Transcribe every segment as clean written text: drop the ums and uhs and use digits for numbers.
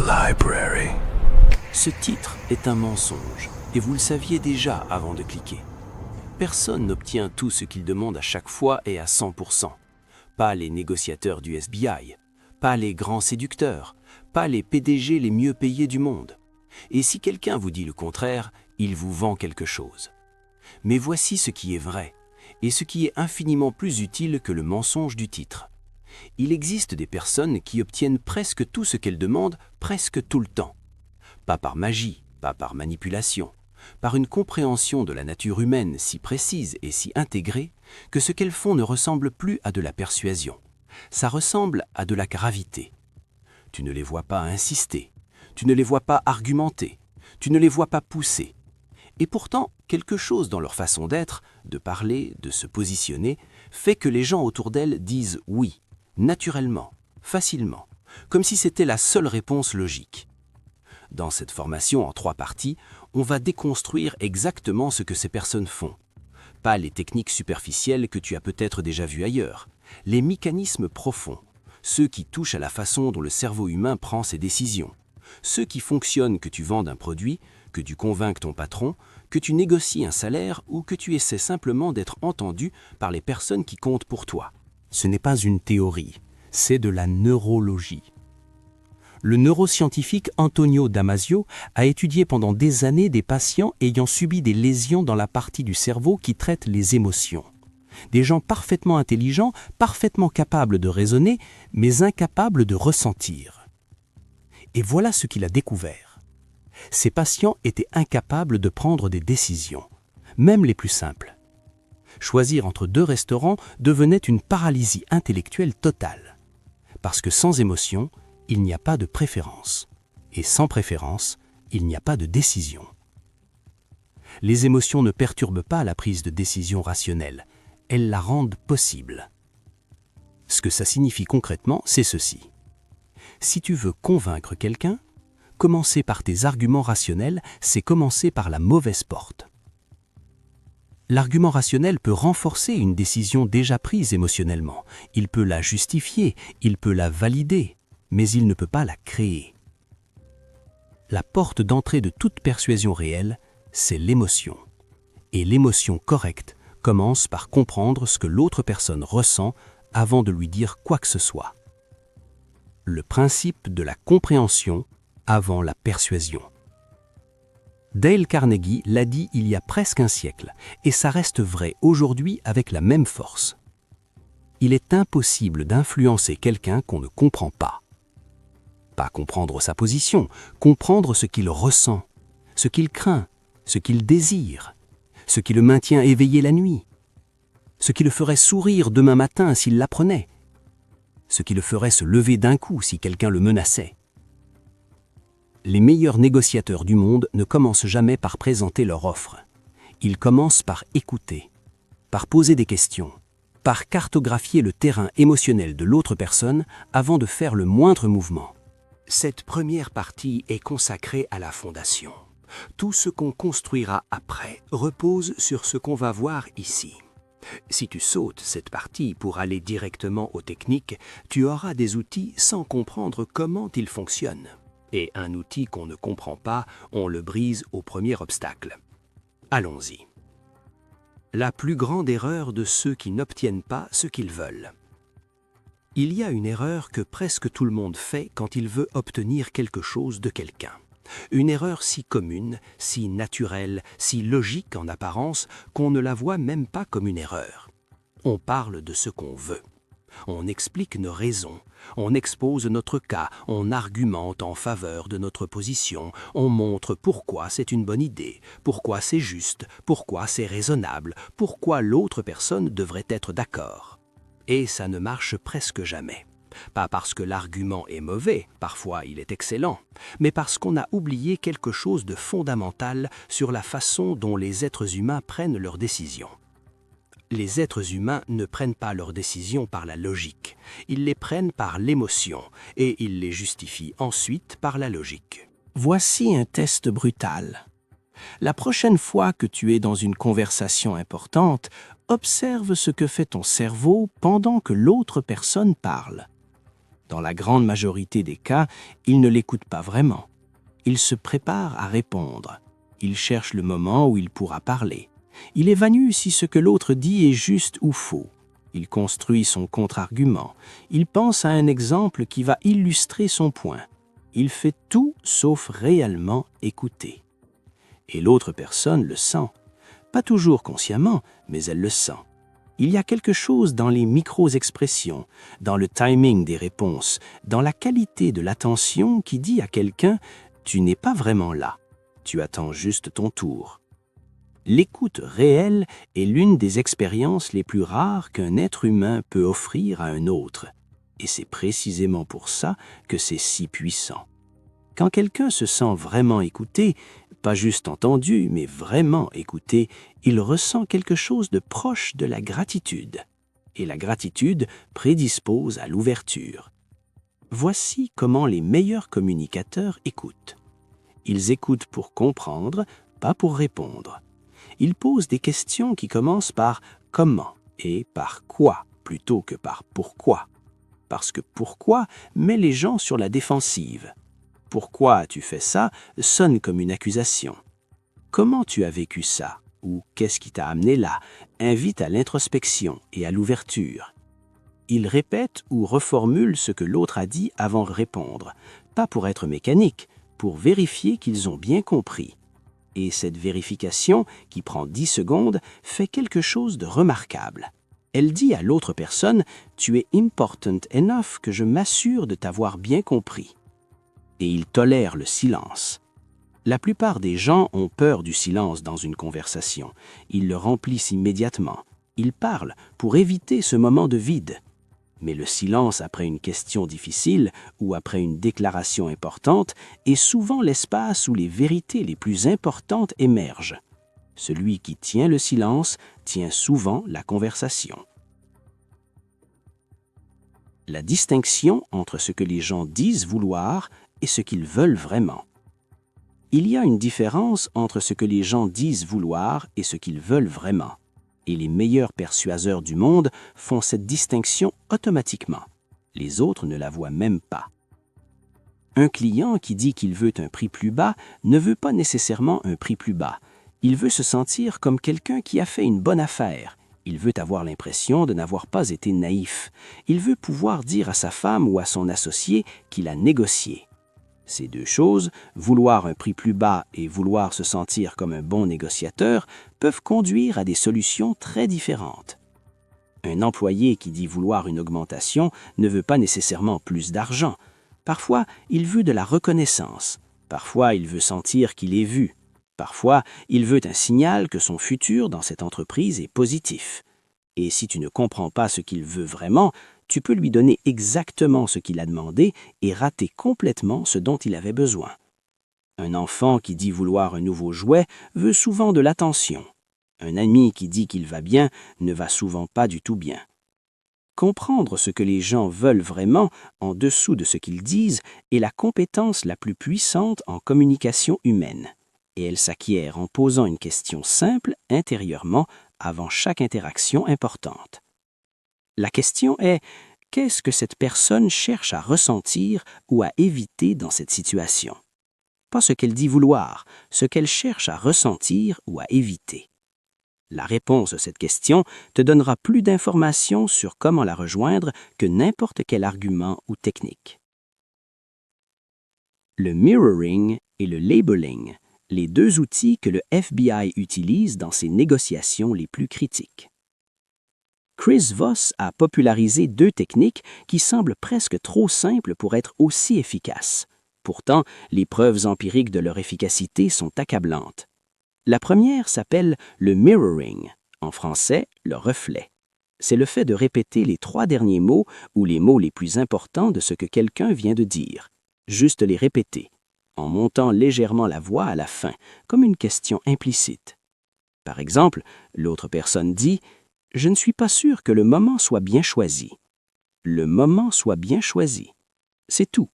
library. Ce titre est un mensonge, et vous le saviez déjà avant de cliquer. Personne n'obtient tout ce qu'il demande à chaque fois et à 100%. Pas les négociateurs du FBI, pas les grands séducteurs, pas les PDG les mieux payés du monde. Et si quelqu'un vous dit le contraire, il vous vend quelque chose. Mais voici ce qui est vrai, et ce qui est infiniment plus utile que le mensonge du titre. Il existe des personnes qui obtiennent presque tout ce qu'elles demandent presque tout le temps. Pas par magie, pas par manipulation, par une compréhension de la nature humaine si précise et si intégrée que ce qu'elles font ne ressemble plus à de la persuasion. Ça ressemble à de la gravité. Tu ne les vois pas insister, tu ne les vois pas argumenter, tu ne les vois pas pousser. Et pourtant, quelque chose dans leur façon d'être, de parler, de se positionner, fait que les gens autour d'elles disent oui, naturellement, facilement, comme si c'était la seule réponse logique. Dans cette formation en 3 parties, on va déconstruire exactement ce que ces personnes font. Pas les techniques superficielles que tu as peut-être déjà vues ailleurs, les mécanismes profonds, ceux qui touchent à la façon dont le cerveau humain prend ses décisions, ceux qui fonctionnent que tu vendes un produit, que tu convainques ton patron, que tu négocies un salaire ou que tu essaies simplement d'être entendu par les personnes qui comptent pour toi. Ce n'est pas une théorie, c'est de la neurologie. Le neuroscientifique Antonio Damasio a étudié pendant des années des patients ayant subi des lésions dans la partie du cerveau qui traite les émotions. Des gens parfaitement intelligents, parfaitement capables de raisonner, mais incapables de ressentir. Et voilà ce qu'il a découvert. Ces patients étaient incapables de prendre des décisions, même les plus simples. Choisir entre 2 restaurants devenait une paralysie intellectuelle totale. Parce que sans émotion, il n'y a pas de préférence. Et sans préférence, il n'y a pas de décision. Les émotions ne perturbent pas la prise de décision rationnelle, elles la rendent possible. Ce que ça signifie concrètement, c'est ceci. Si tu veux convaincre quelqu'un, commencer par tes arguments rationnels, c'est commencer par la mauvaise porte. L'argument rationnel peut renforcer une décision déjà prise émotionnellement. Il peut la justifier, il peut la valider, mais il ne peut pas la créer. La porte d'entrée de toute persuasion réelle, c'est l'émotion. Et l'émotion correcte commence par comprendre ce que l'autre personne ressent avant de lui dire quoi que ce soit. Le principe de la compréhension avant la persuasion. Dale Carnegie l'a dit il y a presque un siècle, et ça reste vrai aujourd'hui avec la même force. Il est impossible d'influencer quelqu'un qu'on ne comprend pas. Pas comprendre sa position, comprendre ce qu'il ressent, ce qu'il craint, ce qu'il désire, ce qui le maintient éveillé la nuit, ce qui le ferait sourire demain matin s'il l'apprenait, ce qui le ferait se lever d'un coup si quelqu'un le menaçait. Les meilleurs négociateurs du monde ne commencent jamais par présenter leur offre. Ils commencent par écouter, par poser des questions, par cartographier le terrain émotionnel de l'autre personne avant de faire le moindre mouvement. Cette première partie est consacrée à la fondation. Tout ce qu'on construira après repose sur ce qu'on va voir ici. Si tu sautes cette partie pour aller directement aux techniques, tu auras des outils sans comprendre comment ils fonctionnent. Et un outil qu'on ne comprend pas, on le brise au premier obstacle. Allons-y. La plus grande erreur de ceux qui n'obtiennent pas ce qu'ils veulent. Il y a une erreur que presque tout le monde fait quand il veut obtenir quelque chose de quelqu'un. Une erreur si commune, si naturelle, si logique en apparence qu'on ne la voit même pas comme une erreur. On parle de ce qu'on veut. On explique nos raisons, on expose notre cas, on argumente en faveur de notre position, on montre pourquoi c'est une bonne idée, pourquoi c'est juste, pourquoi c'est raisonnable, pourquoi l'autre personne devrait être d'accord. Et ça ne marche presque jamais. Pas parce que l'argument est mauvais, parfois il est excellent, mais parce qu'on a oublié quelque chose de fondamental sur la façon dont les êtres humains prennent leurs décisions. Les êtres humains ne prennent pas leurs décisions par la logique, ils les prennent par l'émotion et ils les justifient ensuite par la logique. Voici un test brutal. La prochaine fois que tu es dans une conversation importante, observe ce que fait ton cerveau pendant que l'autre personne parle. Dans la grande majorité des cas, il ne l'écoute pas vraiment. Il se prépare à répondre. Il cherche le moment où il pourra parler. Il évalue si ce que l'autre dit est juste ou faux. Il construit son contre-argument. Il pense à un exemple qui va illustrer son point. Il fait tout sauf réellement écouter. Et l'autre personne le sent. Pas toujours consciemment, mais elle le sent. Il y a quelque chose dans les micro-expressions, dans le timing des réponses, dans la qualité de l'attention qui dit à quelqu'un « tu n'es pas vraiment là, tu attends juste ton tour ». L'écoute réelle est l'une des expériences les plus rares qu'un être humain peut offrir à un autre, et c'est précisément pour ça que c'est si puissant. Quand quelqu'un se sent vraiment écouté, pas juste entendu, mais vraiment écouté, il ressent quelque chose de proche de la gratitude. Et la gratitude prédispose à l'ouverture. Voici comment les meilleurs communicateurs écoutent. Ils écoutent pour comprendre, pas pour répondre. Ils posent des questions qui commencent par « comment » et par « quoi » plutôt que par « pourquoi ». Parce que « pourquoi » met les gens sur la défensive. « Pourquoi as-tu fait ça » sonne comme une accusation. « Comment tu as vécu ça » ou « qu'est-ce qui t'a amené là » invite à l'introspection et à l'ouverture. Ils répètent ou reformulent ce que l'autre a dit avant de répondre, pas pour être mécanique, pour vérifier qu'ils ont bien compris. Et cette vérification, qui prend 10 secondes, fait quelque chose de remarquable. Elle dit à l'autre personne « Tu es important enough que je m'assure de t'avoir bien compris ». Et il tolère le silence. La plupart des gens ont peur du silence dans une conversation. Ils le remplissent immédiatement. Ils parlent pour éviter ce moment de vide. Mais le silence après une question difficile ou après une déclaration importante est souvent l'espace où les vérités les plus importantes émergent. Celui qui tient le silence tient souvent la conversation. La distinction entre ce que les gens disent vouloir et ce qu'ils veulent vraiment. Il y a une différence entre ce que les gens disent vouloir et ce qu'ils veulent vraiment. Et les meilleurs persuaseurs du monde font cette distinction automatiquement. Les autres ne la voient même pas. Un client qui dit qu'il veut un prix plus bas ne veut pas nécessairement un prix plus bas. Il veut se sentir comme quelqu'un qui a fait une bonne affaire. Il veut avoir l'impression de n'avoir pas été naïf. Il veut pouvoir dire à sa femme ou à son associé qu'il a négocié. Ces deux choses, vouloir un prix plus bas et vouloir se sentir comme un bon négociateur, peuvent conduire à des solutions très différentes. Un employé qui dit vouloir une augmentation ne veut pas nécessairement plus d'argent. Parfois, il veut de la reconnaissance. Parfois, il veut sentir qu'il est vu. Parfois, il veut un signal que son futur dans cette entreprise est positif. Et si tu ne comprends pas ce qu'il veut vraiment, tu peux lui donner exactement ce qu'il a demandé et rater complètement ce dont il avait besoin. Un enfant qui dit vouloir un nouveau jouet veut souvent de l'attention. Un ami qui dit qu'il va bien ne va souvent pas du tout bien. Comprendre ce que les gens veulent vraiment en dessous de ce qu'ils disent est la compétence la plus puissante en communication humaine. Et elle s'acquiert en posant une question simple intérieurement avant chaque interaction importante. La question est « Qu'est-ce que cette personne cherche à ressentir ou à éviter dans cette situation ?» Pas ce qu'elle dit vouloir, ce qu'elle cherche à ressentir ou à éviter. La réponse à cette question te donnera plus d'informations sur comment la rejoindre que n'importe quel argument ou technique. Le mirroring et le labeling, les deux outils que le FBI utilise dans ses négociations les plus critiques. Chris Voss a popularisé deux techniques qui semblent presque trop simples pour être aussi efficaces. Pourtant, les preuves empiriques de leur efficacité sont accablantes. La première s'appelle le mirroring, en français, le reflet. C'est le fait de répéter les 3 derniers mots ou les mots les plus importants de ce que quelqu'un vient de dire. Juste les répéter, en montant légèrement la voix à la fin, comme une question implicite. Par exemple, l'autre personne dit « Je ne suis pas sûr que le moment soit bien choisi. » Le moment soit bien choisi. C'est tout,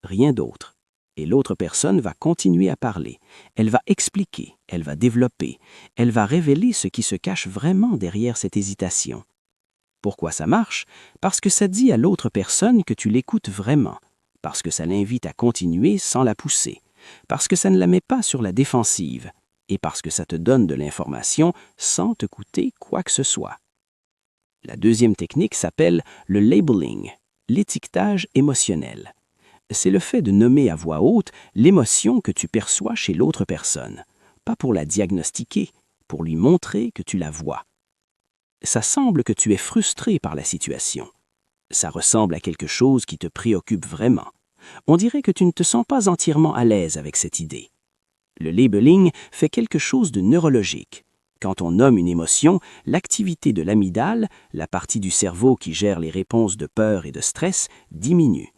rien d'autre. Et l'autre personne va continuer à parler. Elle va expliquer, elle va développer, elle va révéler ce qui se cache vraiment derrière cette hésitation. Pourquoi ça marche? Parce que ça dit à l'autre personne que tu l'écoutes vraiment, parce que ça l'invite à continuer sans la pousser, parce que ça ne la met pas sur la défensive, et parce que ça te donne de l'information sans te coûter quoi que ce soit. La deuxième technique s'appelle le labeling, l'étiquetage émotionnel. C'est le fait de nommer à voix haute l'émotion que tu perçois chez l'autre personne, pas pour la diagnostiquer, pour lui montrer que tu la vois. Ça semble que tu es frustré par la situation. Ça ressemble à quelque chose qui te préoccupe vraiment. On dirait que tu ne te sens pas entièrement à l'aise avec cette idée. Le labeling fait quelque chose de neurologique. Quand on nomme une émotion, l'activité de l'amygdale, la partie du cerveau qui gère les réponses de peur et de stress, diminue.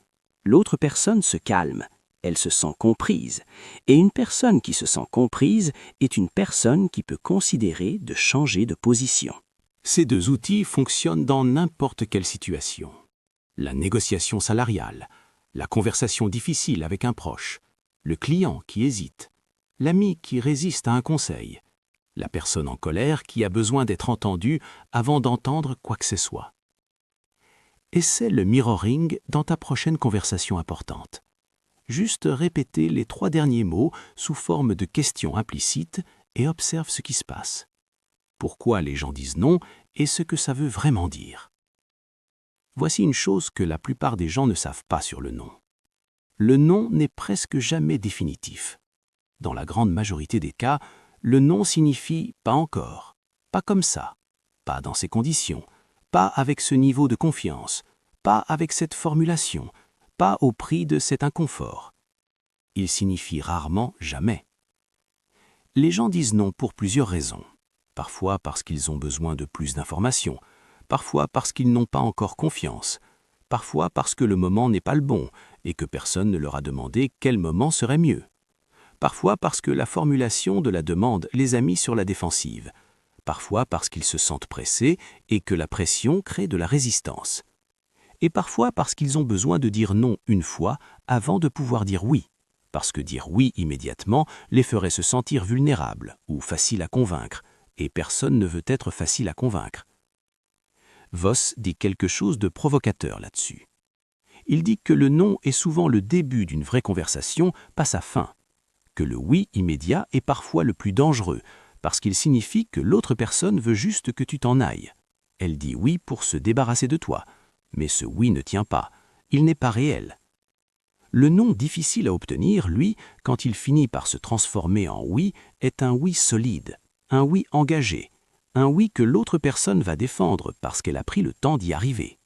L'autre personne se calme, elle se sent comprise. Et une personne qui se sent comprise est une personne qui peut considérer de changer de position. Ces deux outils fonctionnent dans n'importe quelle situation. La négociation salariale, la conversation difficile avec un proche, le client qui hésite, l'ami qui résiste à un conseil, la personne en colère qui a besoin d'être entendue avant d'entendre quoi que ce soit. Essaie le mirroring dans ta prochaine conversation importante. Juste répéter les 3 derniers mots sous forme de questions implicites et observe ce qui se passe. Pourquoi les gens disent non et ce que ça veut vraiment dire. Voici une chose que la plupart des gens ne savent pas sur le non. Le non n'est presque jamais définitif. Dans la grande majorité des cas, le non signifie « pas encore »,« pas comme ça »,« pas dans ces conditions »,« pas avec ce niveau de confiance »,« pas avec cette formulation »,« pas au prix de cet inconfort ». Il signifie rarement « jamais ». Les gens disent non pour plusieurs raisons. Parfois parce qu'ils ont besoin de plus d'informations, parfois parce qu'ils n'ont pas encore confiance, parfois parce que le moment n'est pas le bon et que personne ne leur a demandé quel moment serait mieux, parfois parce que la formulation de la demande les a mis sur la défensive, parfois parce qu'ils se sentent pressés et que la pression crée de la résistance, et parfois parce qu'ils ont besoin de dire non une fois avant de pouvoir dire oui, parce que dire oui immédiatement les ferait se sentir vulnérables ou faciles à convaincre, et personne ne veut être facile à convaincre. Voss dit quelque chose de provocateur là-dessus. Il dit que le non est souvent le début d'une vraie conversation, pas sa fin, que le oui immédiat est parfois le plus dangereux, parce qu'il signifie que l'autre personne veut juste que tu t'en ailles. Elle dit oui pour se débarrasser de toi, mais ce oui ne tient pas, il n'est pas réel. Le non difficile à obtenir, lui, quand il finit par se transformer en oui, est un oui solide, un oui engagé, un oui que l'autre personne va défendre parce qu'elle a pris le temps d'y arriver.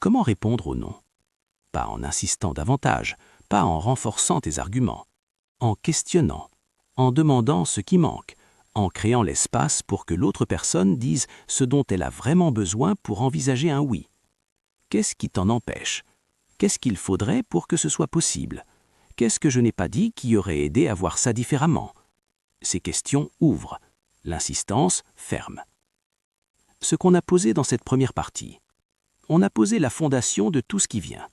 Comment répondre au non? Pas en insistant davantage, pas en renforçant tes arguments, en questionnant, en demandant ce qui manque, en créant l'espace pour que l'autre personne dise ce dont elle a vraiment besoin pour envisager un oui. Qu'est-ce qui t'en empêche? Qu'est-ce qu'il faudrait pour que ce soit possible? Qu'est-ce que je n'ai pas dit qui aurait aidé à voir ça différemment? Ces questions ouvrent. L'insistance ferme. Ce qu'on a posé dans cette première partie. On a posé la fondation de tout ce qui vient.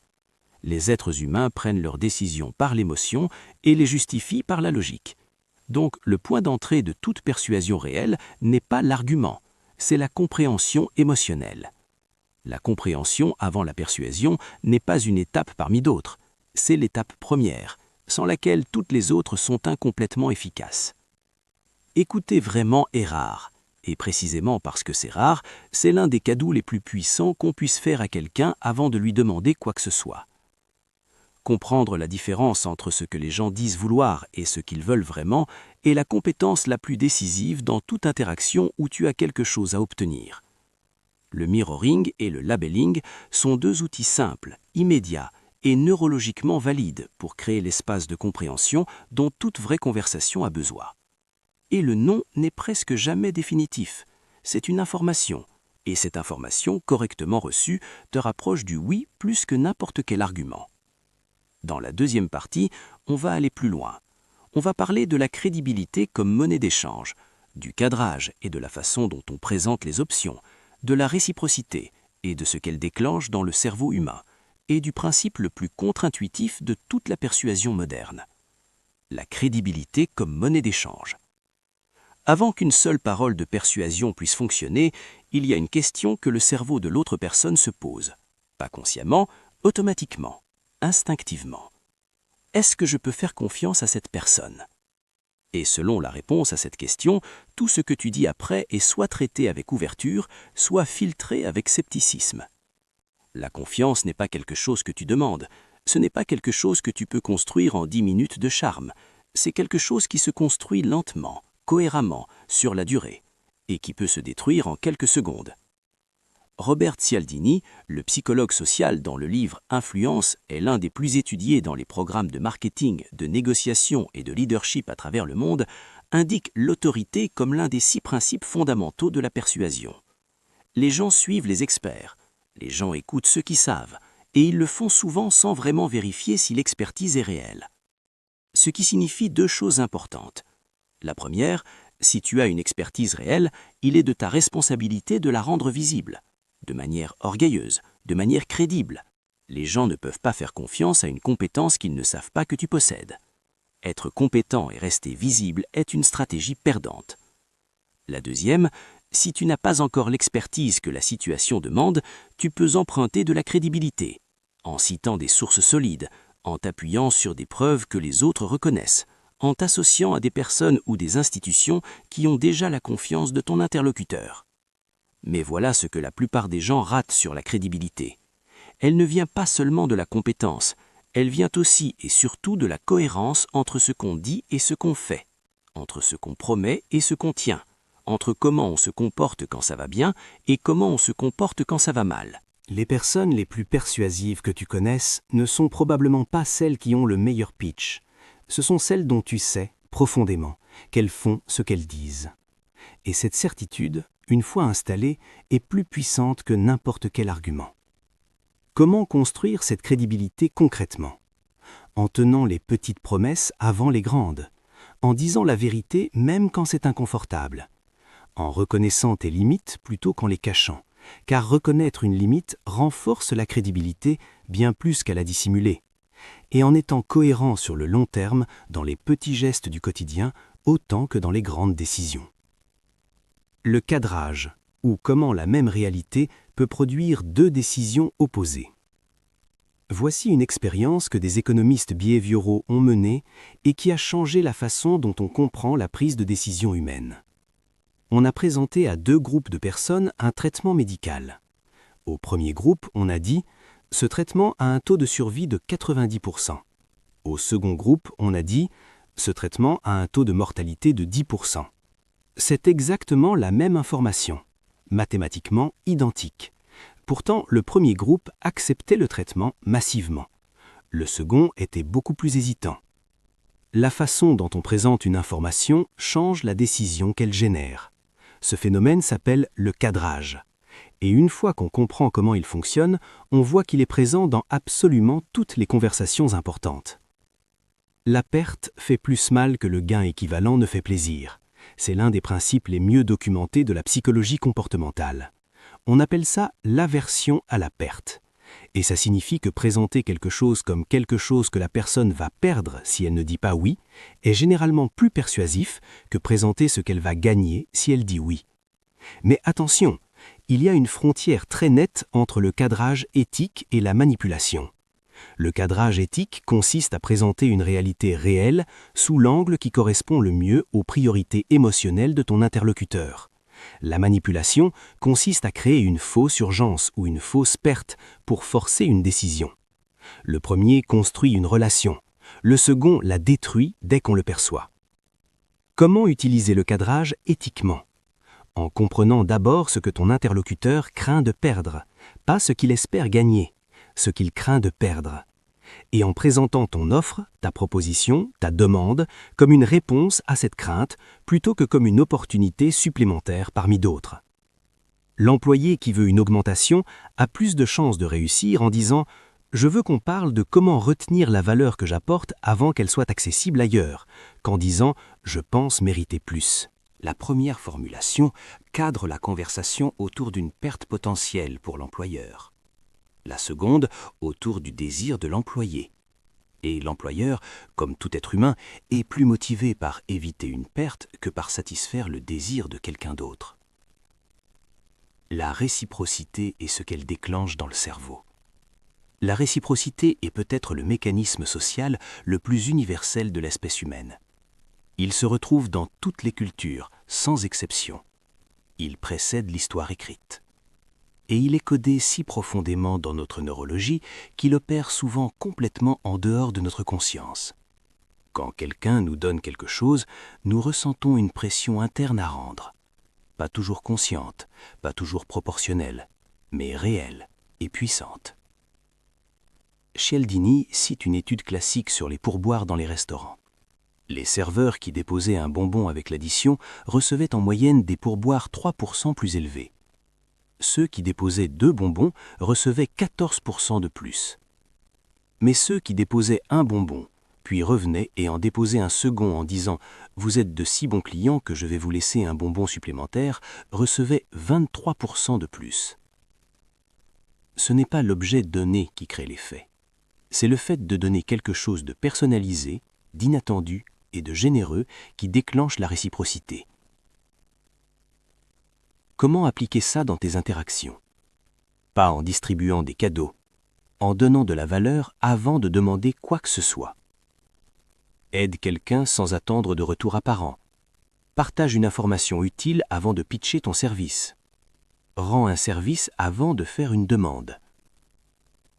Les êtres humains prennent leurs décisions par l'émotion et les justifient par la logique. Donc, le point d'entrée de toute persuasion réelle n'est pas l'argument, c'est la compréhension émotionnelle. La compréhension avant la persuasion n'est pas une étape parmi d'autres, c'est l'étape première, sans laquelle toutes les autres sont incomplètement efficaces. Écouter vraiment est rare, et précisément parce que c'est rare, c'est l'un des cadeaux les plus puissants qu'on puisse faire à quelqu'un avant de lui demander quoi que ce soit. Comprendre la différence entre ce que les gens disent vouloir et ce qu'ils veulent vraiment est la compétence la plus décisive dans toute interaction où tu as quelque chose à obtenir. Le mirroring et le labeling sont deux outils simples, immédiats et neurologiquement valides pour créer l'espace de compréhension dont toute vraie conversation a besoin. Et le non n'est presque jamais définitif. C'est une information, et cette information, correctement reçue, te rapproche du oui plus que n'importe quel argument. Dans la deuxième partie, on va aller plus loin. On va parler de la crédibilité comme monnaie d'échange, du cadrage et de la façon dont on présente les options, de la réciprocité et de ce qu'elle déclenche dans le cerveau humain, et du principe le plus contre-intuitif de toute la persuasion moderne. La crédibilité comme monnaie d'échange. Avant qu'une seule parole de persuasion puisse fonctionner, il y a une question que le cerveau de l'autre personne se pose. Pas consciemment, automatiquement, instinctivement. Est-ce que je peux faire confiance à cette personne? Et selon la réponse à cette question, tout ce que tu dis après est soit traité avec ouverture, soit filtré avec scepticisme. La confiance n'est pas quelque chose que tu demandes, ce n'est pas quelque chose que tu peux construire en 10 minutes de charme, c'est quelque chose qui se construit lentement, cohérément, sur la durée, et qui peut se détruire en quelques secondes. Robert Cialdini, le psychologue social dont le livre Influence est l'un des plus étudiés dans les programmes de marketing, de négociation et de leadership à travers le monde, indique l'autorité comme l'un des 6 principes fondamentaux de la persuasion. Les gens suivent les experts, les gens écoutent ceux qui savent, et ils le font souvent sans vraiment vérifier si l'expertise est réelle. Ce qui signifie 2 choses importantes. La première, si tu as une expertise réelle, il est de ta responsabilité de la rendre visible. De manière orgueilleuse, de manière crédible. Les gens ne peuvent pas faire confiance à une compétence qu'ils ne savent pas que tu possèdes. Être compétent et rester visible est une stratégie perdante. La deuxième, si tu n'as pas encore l'expertise que la situation demande, tu peux emprunter de la crédibilité, en citant des sources solides, en t'appuyant sur des preuves que les autres reconnaissent, en t'associant à des personnes ou des institutions qui ont déjà la confiance de ton interlocuteur. Mais voilà ce que la plupart des gens ratent sur la crédibilité. Elle ne vient pas seulement de la compétence, elle vient aussi et surtout de la cohérence entre ce qu'on dit et ce qu'on fait, entre ce qu'on promet et ce qu'on tient, entre comment on se comporte quand ça va bien et comment on se comporte quand ça va mal. Les personnes les plus persuasives que tu connaisses ne sont probablement pas celles qui ont le meilleur pitch. Ce sont celles dont tu sais, profondément, qu'elles font ce qu'elles disent. Et cette certitude, une fois installée, est plus puissante que n'importe quel argument. Comment construire cette crédibilité concrètement? En tenant les petites promesses avant les grandes, en disant la vérité même quand c'est inconfortable, en reconnaissant tes limites plutôt qu'en les cachant, car reconnaître une limite renforce la crédibilité bien plus qu'à la dissimuler, et en étant cohérent sur le long terme dans les petits gestes du quotidien autant que dans les grandes décisions. Le cadrage, ou comment la même réalité peut produire 2 décisions opposées. Voici une expérience que des économistes behavioraux ont menée et qui a changé la façon dont on comprend la prise de décision humaine. On a présenté à 2 groupes de personnes un traitement médical. Au premier groupe, on a dit « ce traitement a un taux de survie de 90%. » Au second groupe, on a dit « ce traitement a un taux de mortalité de 10%. » C'est exactement la même information, mathématiquement identique. Pourtant, le premier groupe acceptait le traitement massivement. Le second était beaucoup plus hésitant. La façon dont on présente une information change la décision qu'elle génère. Ce phénomène s'appelle le cadrage. Et une fois qu'on comprend comment il fonctionne, on voit qu'il est présent dans absolument toutes les conversations importantes. La perte fait plus mal que le gain équivalent ne fait plaisir. C'est l'un des principes les mieux documentés de la psychologie comportementale. On appelle ça l'aversion à la perte. Et ça signifie que présenter quelque chose comme quelque chose que la personne va perdre si elle ne dit pas oui est généralement plus persuasif que présenter ce qu'elle va gagner si elle dit oui. Mais attention, il y a une frontière très nette entre le cadrage éthique et la manipulation. Le cadrage éthique consiste à présenter une réalité réelle sous l'angle qui correspond le mieux aux priorités émotionnelles de ton interlocuteur. La manipulation consiste à créer une fausse urgence ou une fausse perte pour forcer une décision. Le premier construit une relation, le second la détruit dès qu'on le perçoit. Comment utiliser le cadrage éthiquement? En comprenant d'abord ce que ton interlocuteur craint de perdre, pas ce qu'il espère gagner, ce qu'il craint de perdre. Et en présentant ton offre, ta proposition, ta demande, comme une réponse à cette crainte, plutôt que comme une opportunité supplémentaire parmi d'autres. L'employé qui veut une augmentation a plus de chances de réussir en disant « Je veux qu'on parle de comment retenir la valeur que j'apporte avant qu'elle soit accessible ailleurs », qu'en disant « Je pense mériter plus ». La première formulation cadre la conversation autour d'une perte potentielle pour l'employeur. La seconde autour du désir de l'employé. Et l'employeur, comme tout être humain, est plus motivé par éviter une perte que par satisfaire le désir de quelqu'un d'autre. La réciprocité est ce qu'elle déclenche dans le cerveau. La réciprocité est peut-être le mécanisme social le plus universel de l'espèce humaine. Il se retrouve dans toutes les cultures, sans exception. Il précède l'histoire écrite. Et il est codé si profondément dans notre neurologie qu'il opère souvent complètement en dehors de notre conscience. Quand quelqu'un nous donne quelque chose, nous ressentons une pression interne à rendre. Pas toujours consciente, pas toujours proportionnelle, mais réelle et puissante. Cialdini cite une étude classique sur les pourboires dans les restaurants. Les serveurs qui déposaient un bonbon avec l'addition recevaient en moyenne des pourboires 3% plus élevés. Ceux qui déposaient 2 bonbons recevaient 14% de plus. Mais ceux qui déposaient un bonbon, puis revenaient et en déposaient un second en disant « Vous êtes de si bons clients que je vais vous laisser un bonbon supplémentaire », recevaient 23% de plus. Ce n'est pas l'objet donné qui crée l'effet. C'est le fait de donner quelque chose de personnalisé, d'inattendu et de généreux qui déclenche la réciprocité. Comment appliquer ça dans tes interactions? Pas en distribuant des cadeaux, en donnant de la valeur avant de demander quoi que ce soit. Aide quelqu'un sans attendre de retour apparent. Partage une information utile avant de pitcher ton service. Rends un service avant de faire une demande.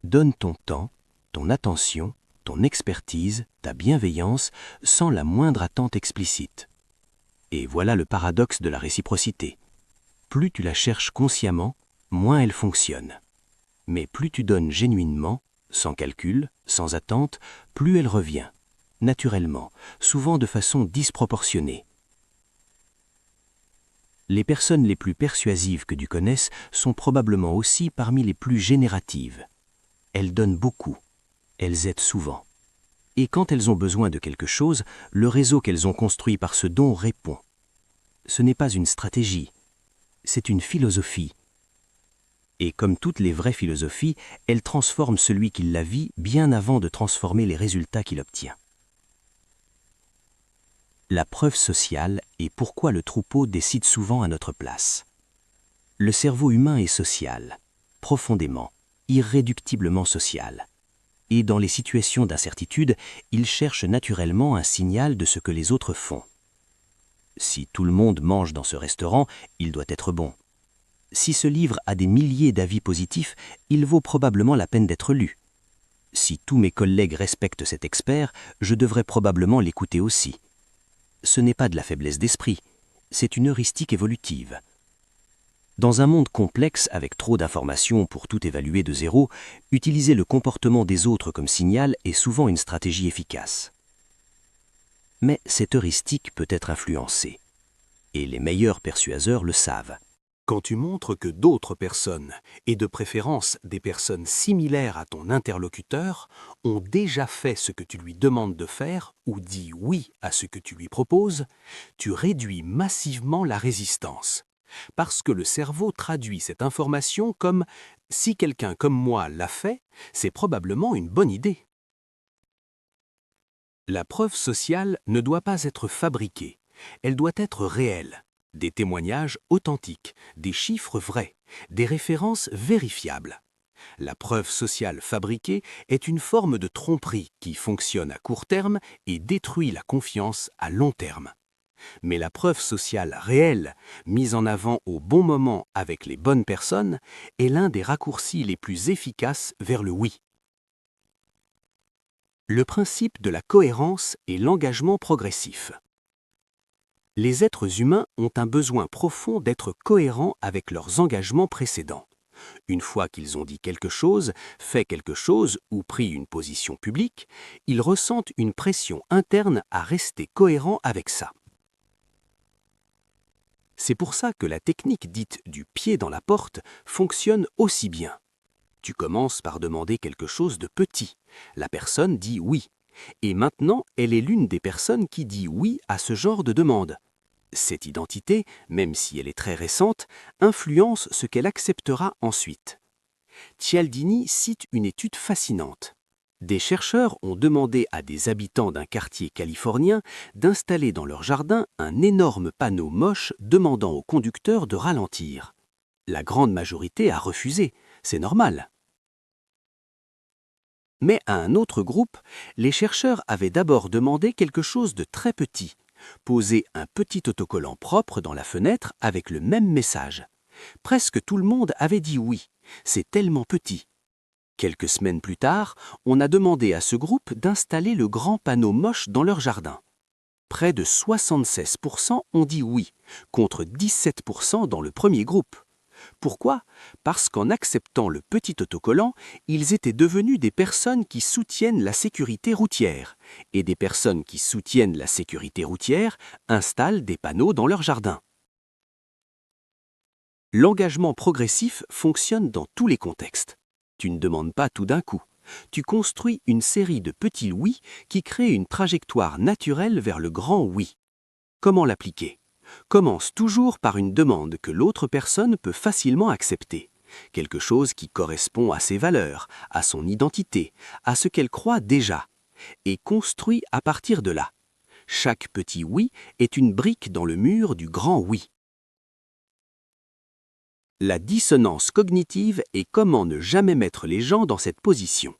Donne ton temps, ton attention, ton expertise, ta bienveillance, sans la moindre attente explicite. Et voilà le paradoxe de la réciprocité. Plus tu la cherches consciemment, moins elle fonctionne. Mais plus tu donnes genuinement, sans calcul, sans attente, plus elle revient, naturellement, souvent de façon disproportionnée. Les personnes les plus persuasives que tu connaisses sont probablement aussi parmi les plus génératives. Elles donnent beaucoup. Elles aident souvent. Et quand elles ont besoin de quelque chose, le réseau qu'elles ont construit par ce don répond. Ce n'est pas une stratégie, c'est une philosophie. Et comme toutes les vraies philosophies, elle transforme celui qui la vit bien avant de transformer les résultats qu'il obtient. La preuve sociale et pourquoi le troupeau décide souvent à notre place. Le cerveau humain est social, profondément, irréductiblement social. Et dans les situations d'incertitude, il cherche naturellement un signal de ce que les autres font. Si tout le monde mange dans ce restaurant, il doit être bon. Si ce livre a des milliers d'avis positifs, il vaut probablement la peine d'être lu. Si tous mes collègues respectent cet expert, je devrais probablement l'écouter aussi. Ce n'est pas de la faiblesse d'esprit, c'est une heuristique évolutive. Dans un monde complexe avec trop d'informations pour tout évaluer de zéro, utiliser le comportement des autres comme signal est souvent une stratégie efficace. Mais cette heuristique peut être influencée. Et les meilleurs persuaseurs le savent. Quand tu montres que d'autres personnes, et de préférence des personnes similaires à ton interlocuteur, ont déjà fait ce que tu lui demandes de faire ou dit oui à ce que tu lui proposes, tu réduis massivement la résistance. Parce que le cerveau traduit cette information comme « si quelqu'un comme moi l'a fait, c'est probablement une bonne idée ». La preuve sociale ne doit pas être fabriquée, elle doit être réelle. Des témoignages authentiques, des chiffres vrais, des références vérifiables. La preuve sociale fabriquée est une forme de tromperie qui fonctionne à court terme et détruit la confiance à long terme. Mais la preuve sociale réelle, mise en avant au bon moment avec les bonnes personnes, est l'un des raccourcis les plus efficaces vers le oui. Le principe de la cohérence et l'engagement progressif. Les êtres humains ont un besoin profond d'être cohérents avec leurs engagements précédents. Une fois qu'ils ont dit quelque chose, fait quelque chose ou pris une position publique, ils ressentent une pression interne à rester cohérents avec ça. C'est pour ça que la technique dite du pied dans la porte fonctionne aussi bien. Tu commences par demander quelque chose de petit. La personne dit oui. Et maintenant, elle est l'une des personnes qui dit oui à ce genre de demande. Cette identité, même si elle est très récente, influence ce qu'elle acceptera ensuite. Cialdini cite une étude fascinante. Des chercheurs ont demandé à des habitants d'un quartier californien d'installer dans leur jardin un énorme panneau moche demandant au conducteur de ralentir. La grande majorité a refusé, c'est normal. Mais à un autre groupe, les chercheurs avaient d'abord demandé quelque chose de très petit, poser un petit autocollant propre dans la fenêtre avec le même message. Presque tout le monde avait dit oui, c'est tellement petit. Quelques semaines plus tard, on a demandé à ce groupe d'installer le grand panneau moche dans leur jardin. Près de 76% ont dit oui, contre 17% dans le premier groupe. Pourquoi? Parce qu'en acceptant le petit autocollant, ils étaient devenus des personnes qui soutiennent la sécurité routière. Et des personnes qui soutiennent la sécurité routière installent des panneaux dans leur jardin. L'engagement progressif fonctionne dans tous les contextes. Tu ne demandes pas tout d'un coup. Tu construis une série de petits oui qui créent une trajectoire naturelle vers le grand oui. Comment l'appliquer? Commence toujours par une demande que l'autre personne peut facilement accepter. Quelque chose qui correspond à ses valeurs, à son identité, à ce qu'elle croit déjà. Et construis à partir de là. Chaque petit oui est une brique dans le mur du grand oui. La dissonance cognitive et comment ne jamais mettre les gens dans cette position.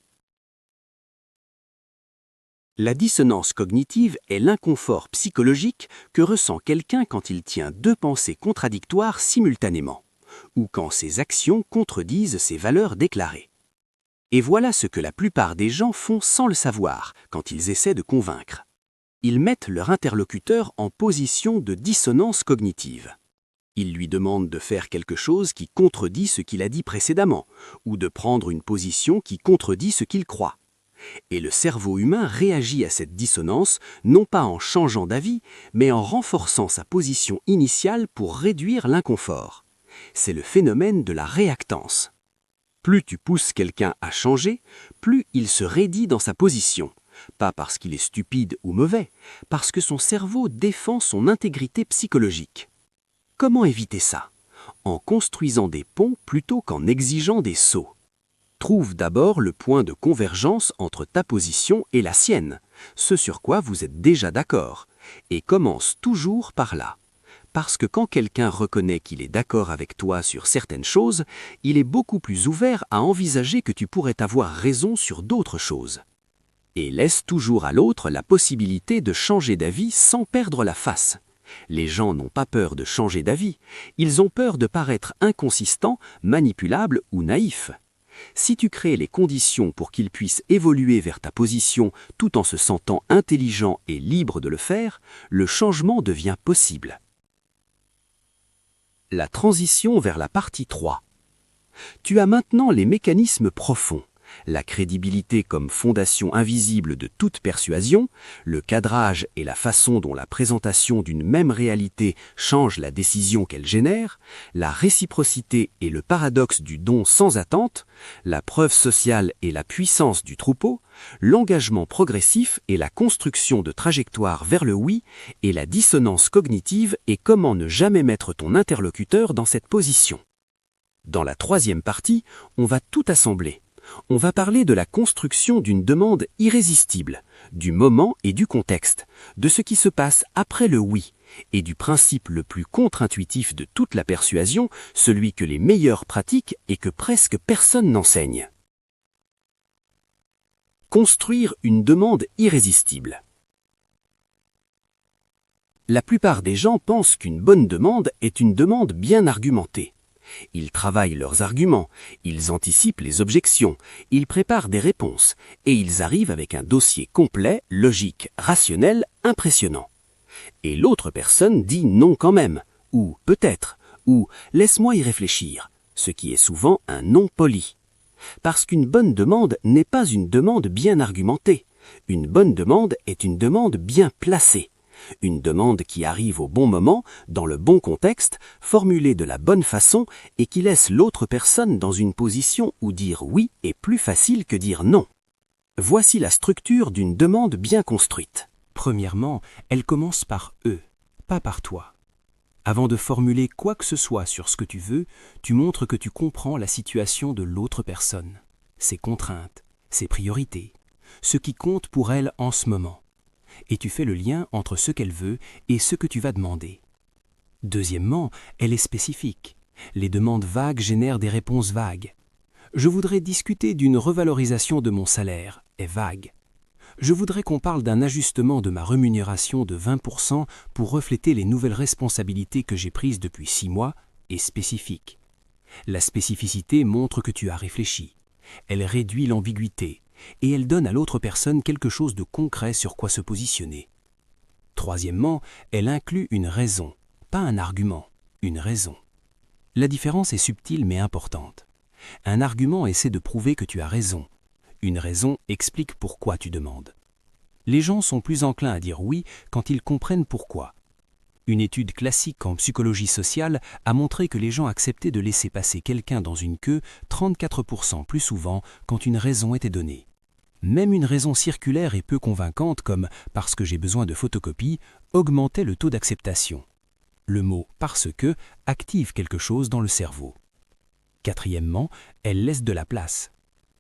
La dissonance cognitive est l'inconfort psychologique que ressent quelqu'un quand il tient deux pensées contradictoires simultanément, ou quand ses actions contredisent ses valeurs déclarées. Et voilà ce que la plupart des gens font sans le savoir quand ils essaient de convaincre. Ils mettent leur interlocuteur en position de dissonance cognitive. Ils lui demandent de faire quelque chose qui contredit ce qu'il a dit précédemment, ou de prendre une position qui contredit ce qu'il croit. Et le cerveau humain réagit à cette dissonance non pas en changeant d'avis, mais en renforçant sa position initiale pour réduire l'inconfort. C'est le phénomène de la réactance. Plus tu pousses quelqu'un à changer, plus il se raidit dans sa position. Pas parce qu'il est stupide ou mauvais, parce que son cerveau défend son intégrité psychologique. Comment éviter ça? En construisant des ponts plutôt qu'en exigeant des sauts. Trouve d'abord le point de convergence entre ta position et la sienne, ce sur quoi vous êtes déjà d'accord, et commence toujours par là. Parce que quand quelqu'un reconnaît qu'il est d'accord avec toi sur certaines choses, il est beaucoup plus ouvert à envisager que tu pourrais avoir raison sur d'autres choses. Et laisse toujours à l'autre la possibilité de changer d'avis sans perdre la face. Les gens n'ont pas peur de changer d'avis, ils ont peur de paraître inconsistants, manipulables ou naïfs. Si tu crées les conditions pour qu'ils puissent évoluer vers ta position tout en se sentant intelligent et libre de le faire, le changement devient possible. La transition vers la partie 3. Tu as maintenant les mécanismes profonds. La crédibilité comme fondation invisible de toute persuasion, le cadrage et la façon dont la présentation d'une même réalité change la décision qu'elle génère, la réciprocité et le paradoxe du don sans attente, la preuve sociale et la puissance du troupeau, l'engagement progressif et la construction de trajectoires vers le oui, et la dissonance cognitive et comment ne jamais mettre ton interlocuteur dans cette position. Dans la troisième partie, on va tout assembler. On va parler de la construction d'une demande irrésistible, du moment et du contexte, de ce qui se passe après le oui, et du principe le plus contre-intuitif de toute la persuasion, celui que les meilleurs pratiquent et que presque personne n'enseigne. Construire une demande irrésistible. La plupart des gens pensent qu'une bonne demande est une demande bien argumentée. Ils travaillent leurs arguments, ils anticipent les objections, ils préparent des réponses, et ils arrivent avec un dossier complet, logique, rationnel, impressionnant. Et l'autre personne dit non quand même, ou peut-être, ou laisse-moi y réfléchir, ce qui est souvent un non poli. Parce qu'une bonne demande n'est pas une demande bien argumentée. Une bonne demande est une demande bien placée. Une demande qui arrive au bon moment, dans le bon contexte, formulée de la bonne façon et qui laisse l'autre personne dans une position où dire oui est plus facile que dire non. Voici la structure d'une demande bien construite. Premièrement, elle commence par « eux », pas par toi. Avant de formuler quoi que ce soit sur ce que tu veux, tu montres que tu comprends la situation de l'autre personne, ses contraintes, ses priorités, ce qui compte pour elle en ce moment. Et tu fais le lien entre ce qu'elle veut et ce que tu vas demander. Deuxièmement, elle est spécifique. Les demandes vagues génèrent des réponses vagues. Je voudrais discuter d'une revalorisation de mon salaire est vague. Je voudrais qu'on parle d'un ajustement de ma rémunération de 20% pour refléter les nouvelles responsabilités que j'ai prises depuis 6 mois est spécifique. La spécificité montre que tu as réfléchi. Elle réduit l'ambiguïté et elle donne à l'autre personne quelque chose de concret sur quoi se positionner. Troisièmement, elle inclut une raison, pas un argument, une raison. La différence est subtile mais importante. Un argument essaie de prouver que tu as raison. Une raison explique pourquoi tu demandes. Les gens sont plus enclins à dire oui quand ils comprennent pourquoi. Une étude classique en psychologie sociale a montré que les gens acceptaient de laisser passer quelqu'un dans une queue 34% plus souvent quand une raison était donnée. Même une raison circulaire et peu convaincante comme « parce que j'ai besoin de photocopie » augmentait le taux d'acceptation. Le mot « parce que » active quelque chose dans le cerveau. Quatrièmement, elle laisse de la place.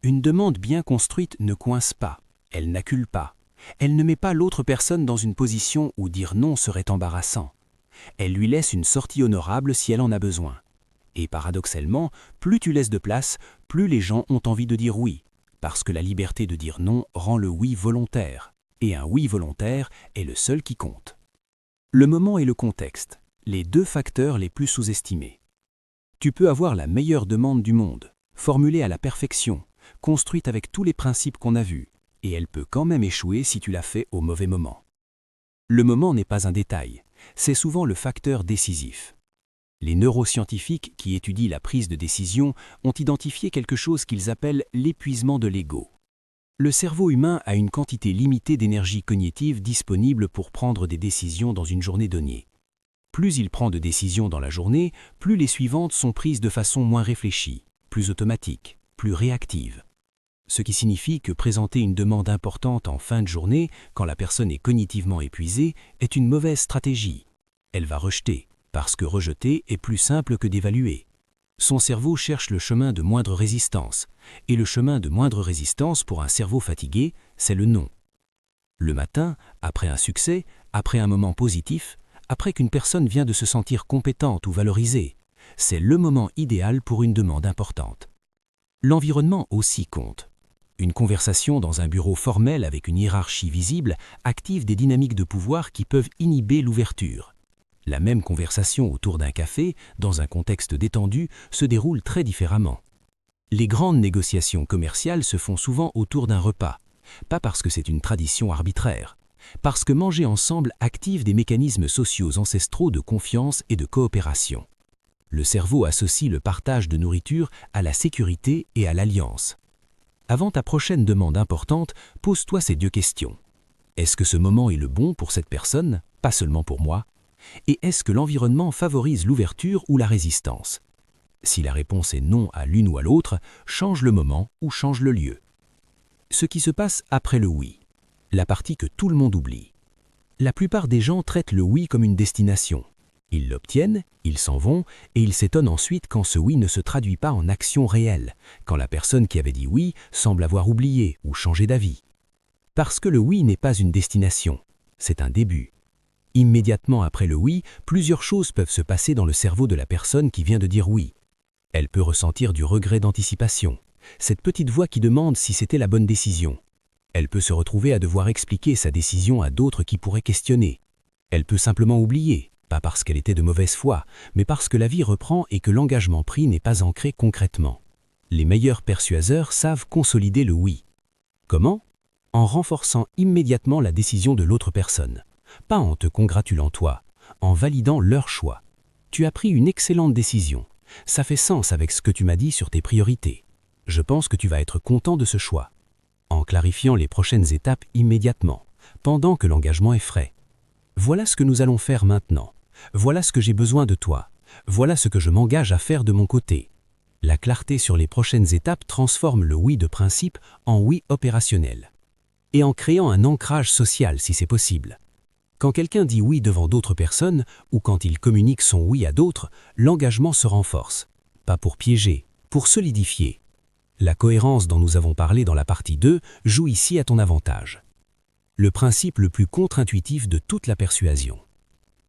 Une demande bien construite ne coince pas, elle n'accule pas. Elle ne met pas l'autre personne dans une position où dire non serait embarrassant. Elle lui laisse une sortie honorable si elle en a besoin. Et paradoxalement, plus tu laisses de place, plus les gens ont envie de dire oui, parce que la liberté de dire non rend le oui volontaire, et un oui volontaire est le seul qui compte. Le moment et le contexte, les deux facteurs les plus sous-estimés. Tu peux avoir la meilleure demande du monde, formulée à la perfection, construite avec tous les principes qu'on a vus, et elle peut quand même échouer si tu l'as fait au mauvais moment. Le moment n'est pas un détail, c'est souvent le facteur décisif. Les neuroscientifiques qui étudient la prise de décision ont identifié quelque chose qu'ils appellent l'épuisement de l'ego. Le cerveau humain a une quantité limitée d'énergie cognitive disponible pour prendre des décisions dans une journée donnée. Plus il prend de décisions dans la journée, plus les suivantes sont prises de façon moins réfléchie, plus automatique, plus réactive. Ce qui signifie que présenter une demande importante en fin de journée, quand la personne est cognitivement épuisée, est une mauvaise stratégie. Elle va rejeter, parce que rejeter est plus simple que d'évaluer. Son cerveau cherche le chemin de moindre résistance, et le chemin de moindre résistance pour un cerveau fatigué, c'est le non. Le matin, après un succès, après un moment positif, après qu'une personne vient de se sentir compétente ou valorisée, c'est le moment idéal pour une demande importante. L'environnement aussi compte. Une conversation dans un bureau formel avec une hiérarchie visible active des dynamiques de pouvoir qui peuvent inhiber l'ouverture. La même conversation autour d'un café, dans un contexte détendu, se déroule très différemment. Les grandes négociations commerciales se font souvent autour d'un repas, pas parce que c'est une tradition arbitraire, parce que manger ensemble active des mécanismes sociaux ancestraux de confiance et de coopération. Le cerveau associe le partage de nourriture à la sécurité et à l'alliance. Avant ta prochaine demande importante, pose-toi ces 2 questions. Est-ce que ce moment est le bon pour cette personne, pas seulement pour moi? Et est-ce que l'environnement favorise l'ouverture ou la résistance? Si la réponse est non à l'une ou à l'autre, change le moment ou change le lieu. Ce qui se passe après le oui, la partie que tout le monde oublie. La plupart des gens traitent le oui comme une destination. Ils l'obtiennent, ils s'en vont, et ils s'étonnent ensuite quand ce oui ne se traduit pas en action réelle, quand la personne qui avait dit oui semble avoir oublié ou changé d'avis. Parce que le oui n'est pas une destination, c'est un début. Immédiatement après le oui, plusieurs choses peuvent se passer dans le cerveau de la personne qui vient de dire oui. Elle peut ressentir du regret d'anticipation, cette petite voix qui demande si c'était la bonne décision. Elle peut se retrouver à devoir expliquer sa décision à d'autres qui pourraient questionner. Elle peut simplement oublier, pas parce qu'elle était de mauvaise foi, mais parce que la vie reprend et que l'engagement pris n'est pas ancré concrètement. Les meilleurs persuaseurs savent consolider le oui. Comment? En renforçant immédiatement la décision de l'autre personne. Pas en te congratulant toi, en validant leur choix. Tu as pris une excellente décision. Ça fait sens avec ce que tu m'as dit sur tes priorités. Je pense que tu vas être content de ce choix. En clarifiant les prochaines étapes immédiatement, pendant que l'engagement est frais. Voilà ce que nous allons faire maintenant. Voilà ce que j'ai besoin de toi. Voilà ce que je m'engage à faire de mon côté. La clarté sur les prochaines étapes transforme le oui de principe en oui opérationnel. Et en créant un ancrage social si c'est possible. Quand quelqu'un dit oui devant d'autres personnes ou quand il communique son oui à d'autres, l'engagement se renforce. Pas pour piéger, pour solidifier. La cohérence dont nous avons parlé dans la partie 2 joue ici à ton avantage. Le principe le plus contre-intuitif de toute la persuasion.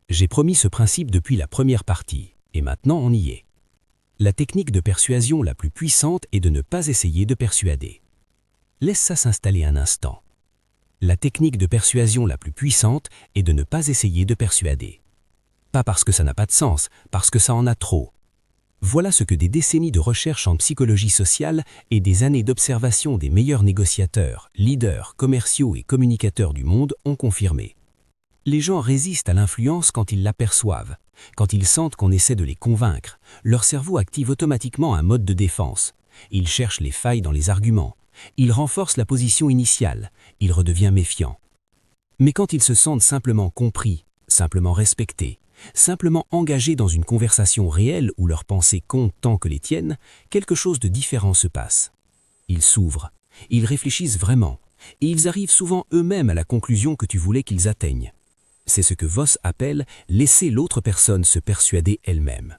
J'ai promis ce principe depuis la première partie, et maintenant on y est. La technique de persuasion la plus puissante est de ne pas essayer de persuader. Laisse ça s'installer un instant. La technique de persuasion la plus puissante est de ne pas essayer de persuader. Pas parce que ça n'a pas de sens, parce que ça en a trop. Voilà ce que des décennies de recherche en psychologie sociale et des années d'observation des meilleurs négociateurs, leaders, commerciaux et communicateurs du monde ont confirmé. Les gens résistent à l'influence quand ils l'aperçoivent, quand ils sentent qu'on essaie de les convaincre. Leur cerveau active automatiquement un mode de défense. Il cherche les failles dans les arguments. Il renforce la position initiale. Il redevient méfiant. Mais quand ils se sentent simplement compris, simplement respectés, simplement engagés dans une conversation réelle où leurs pensées comptent tant que les tiennes, quelque chose de différent se passe. Ils s'ouvrent, ils réfléchissent vraiment, et ils arrivent souvent eux-mêmes à la conclusion que tu voulais qu'ils atteignent. C'est ce que Voss appelle « laisser l'autre personne se persuader elle-même ».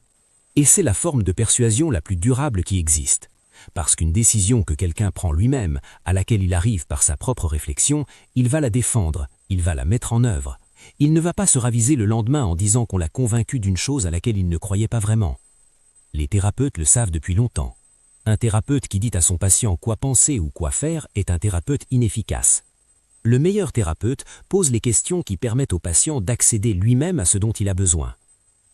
Et c'est la forme de persuasion la plus durable qui existe. Parce qu'une décision que quelqu'un prend lui-même, à laquelle il arrive par sa propre réflexion, il va la défendre, il va la mettre en œuvre. Il ne va pas se raviser le lendemain en disant qu'on l'a convaincu d'une chose à laquelle il ne croyait pas vraiment. Les thérapeutes le savent depuis longtemps. Un thérapeute qui dit à son patient quoi penser ou quoi faire est un thérapeute inefficace. Le meilleur thérapeute pose les questions qui permettent au patient d'accéder lui-même à ce dont il a besoin.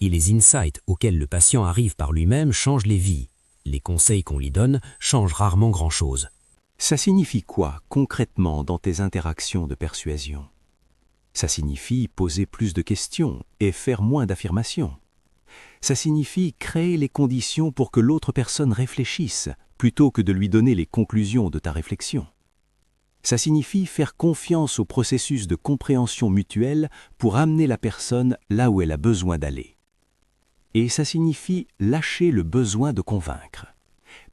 Et les insights auxquels le patient arrive par lui-même changent les vies. Les conseils qu'on lui donne changent rarement grand-chose. Ça signifie quoi, concrètement, dans tes interactions de persuasion? Ça signifie poser plus de questions et faire moins d'affirmations. Ça signifie créer les conditions pour que l'autre personne réfléchisse, plutôt que de lui donner les conclusions de ta réflexion. Ça signifie faire confiance au processus de compréhension mutuelle pour amener la personne là où elle a besoin d'aller. Et ça signifie lâcher le besoin de convaincre.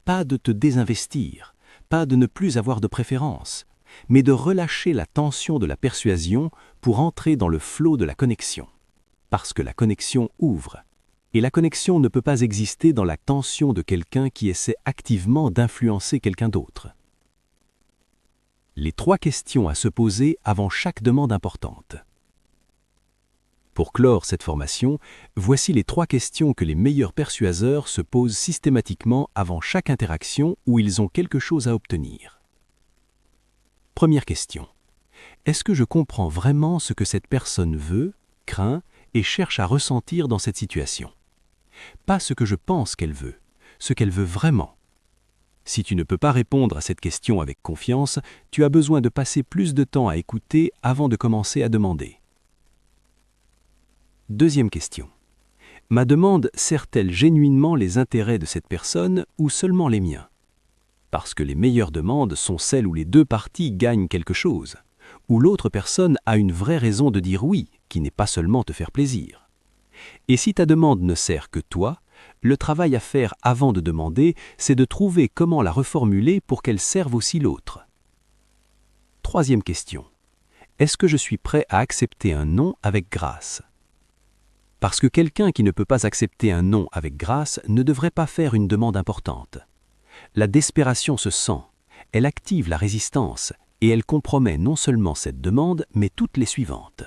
Pas de te désinvestir, pas de ne plus avoir de préférence, mais de relâcher la tension de la persuasion pour entrer dans le flot de la connexion. Parce que la connexion ouvre. Et la connexion ne peut pas exister dans la tension de quelqu'un qui essaie activement d'influencer quelqu'un d'autre. Les 3 questions à se poser avant chaque demande importante. Pour clore cette formation, voici les 3 questions que les meilleurs persuaseurs se posent systématiquement avant chaque interaction où ils ont quelque chose à obtenir. Première question. Est-ce que je comprends vraiment ce que cette personne veut, craint et cherche à ressentir dans cette situation? Pas ce que je pense qu'elle veut, ce qu'elle veut vraiment. Si tu ne peux pas répondre à cette question avec confiance, tu as besoin de passer plus de temps à écouter avant de commencer à demander. Deuxième question. Ma demande sert-elle génuinement les intérêts de cette personne ou seulement les miens? Parce que les meilleures demandes sont celles où les 2 parties gagnent quelque chose, où l'autre personne a une vraie raison de dire oui, qui n'est pas seulement te faire plaisir. Et si ta demande ne sert que toi, le travail à faire avant de demander, c'est de trouver comment la reformuler pour qu'elle serve aussi l'autre. Troisième question. Est-ce que je suis prêt à accepter un non avec grâce? Parce que quelqu'un qui ne peut pas accepter un non avec grâce ne devrait pas faire une demande importante. La désespération se sent, elle active la résistance et elle compromet non seulement cette demande, mais toutes les suivantes.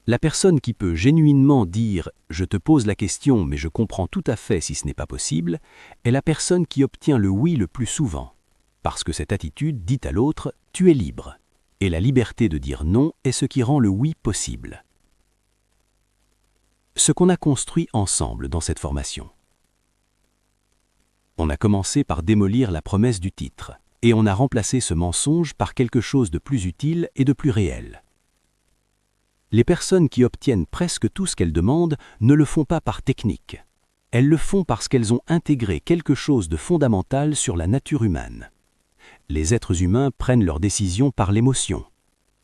La personne qui peut génuinement dire « je te pose la question mais je comprends tout à fait si ce n'est pas possible » est la personne qui obtient le oui le plus souvent, parce que cette attitude dit à l'autre « tu es libre » et la liberté de dire non est ce qui rend le oui possible. Ce qu'on a construit ensemble dans cette formation. On a commencé par démolir la promesse du titre, et on a remplacé ce mensonge par quelque chose de plus utile et de plus réel. Les personnes qui obtiennent presque tout ce qu'elles demandent ne le font pas par technique. Elles le font parce qu'elles ont intégré quelque chose de fondamental sur la nature humaine. Les êtres humains prennent leurs décisions par l'émotion.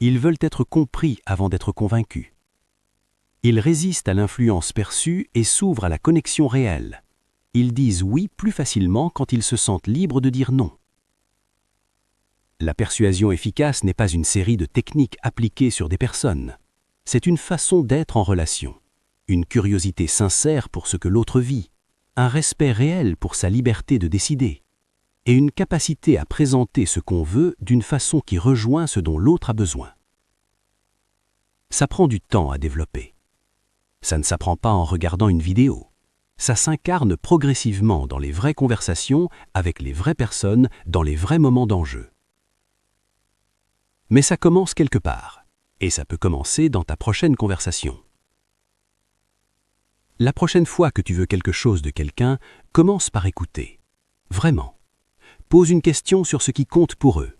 Ils veulent être compris avant d'être convaincus. Ils résistent à l'influence perçue et s'ouvrent à la connexion réelle. Ils disent oui plus facilement quand ils se sentent libres de dire non. La persuasion efficace n'est pas une série de techniques appliquées sur des personnes. C'est une façon d'être en relation, une curiosité sincère pour ce que l'autre vit, un respect réel pour sa liberté de décider, et une capacité à présenter ce qu'on veut d'une façon qui rejoint ce dont l'autre a besoin. Ça prend du temps à développer. Ça ne s'apprend pas en regardant une vidéo. Ça s'incarne progressivement dans les vraies conversations avec les vraies personnes dans les vrais moments d'enjeu. Mais ça commence quelque part, et ça peut commencer dans ta prochaine conversation. La prochaine fois que tu veux quelque chose de quelqu'un, commence par écouter. Vraiment. Pose une question sur ce qui compte pour eux.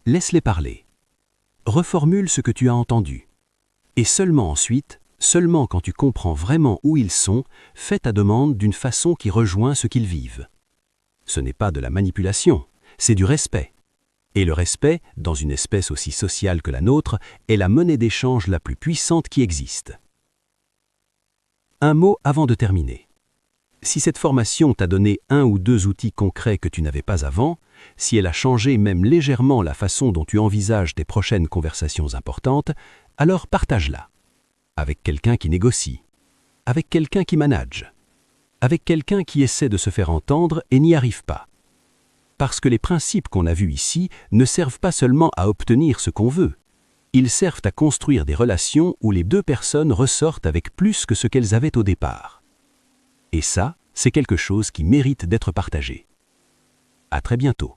Laisse-les parler. Reformule ce que tu as entendu. Et seulement ensuite, seulement quand tu comprends vraiment où ils sont, fais ta demande d'une façon qui rejoint ce qu'ils vivent. Ce n'est pas de la manipulation, c'est du respect. Et le respect, dans une espèce aussi sociale que la nôtre, est la monnaie d'échange la plus puissante qui existe. Un mot avant de terminer. Si cette formation t'a donné 1 ou 2 outils concrets que tu n'avais pas avant, si elle a changé même légèrement la façon dont tu envisages tes prochaines conversations importantes, alors partage-la. Avec quelqu'un qui négocie, avec quelqu'un qui manage, avec quelqu'un qui essaie de se faire entendre et n'y arrive pas. Parce que les principes qu'on a vus ici ne servent pas seulement à obtenir ce qu'on veut, ils servent à construire des relations où les 2 personnes ressortent avec plus que ce qu'elles avaient au départ. Et ça, c'est quelque chose qui mérite d'être partagé. À très bientôt.